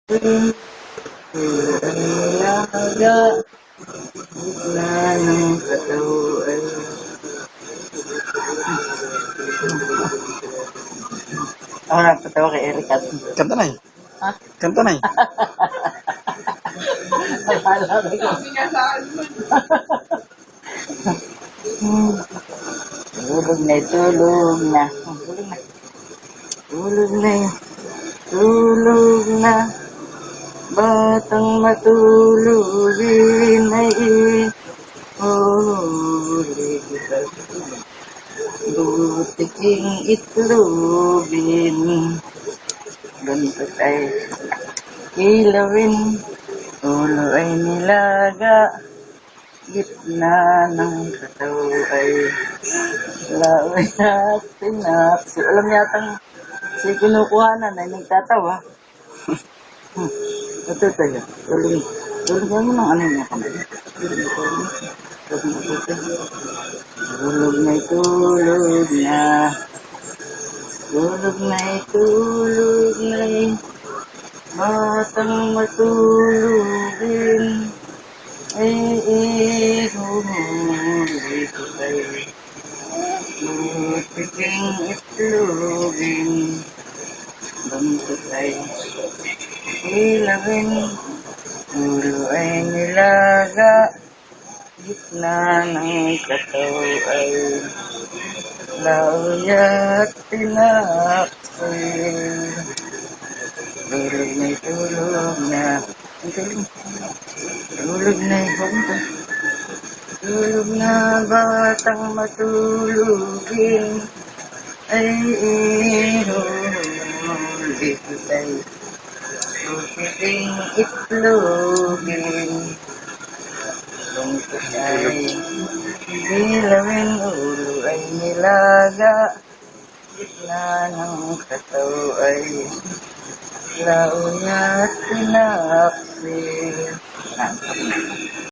ang nilaga, gitna ng katawan. Ako nagpatawa kay Eric at Kanta na eh. ha? Kanta na eh. Akala ko. Tulog na, tulog na. Tulog na. Tulog na, tulog na. Batang matulugin ay ihuli kita. Butiking itlogin. Ganito ay ilawin. Ulo ay nilaga. Gitna ng kataw ay laway at pinakso. Alam yatang si kinukuhanan ay nagtatawa. Ito tayo. Tuloy. Tuloy mo ng ano niya kamay. Tulog na tulog na. Tulog na tulog na. Batang matulugin. Ay ihuli ko kayo. Butiking itlogin. Bantot ay ilawin. Ulo ay nilaga. Gitna ng kataw ay lauyat tinaksil. Tulog na tulog na. Tulog na tulog. Tulog na batang matulugin. Ay ihuli ko tayo. Butiking itlogin. Bangkot ay ilawin. Ulo ay nilaga. Gitna ng kataw ay laon at pinaksil.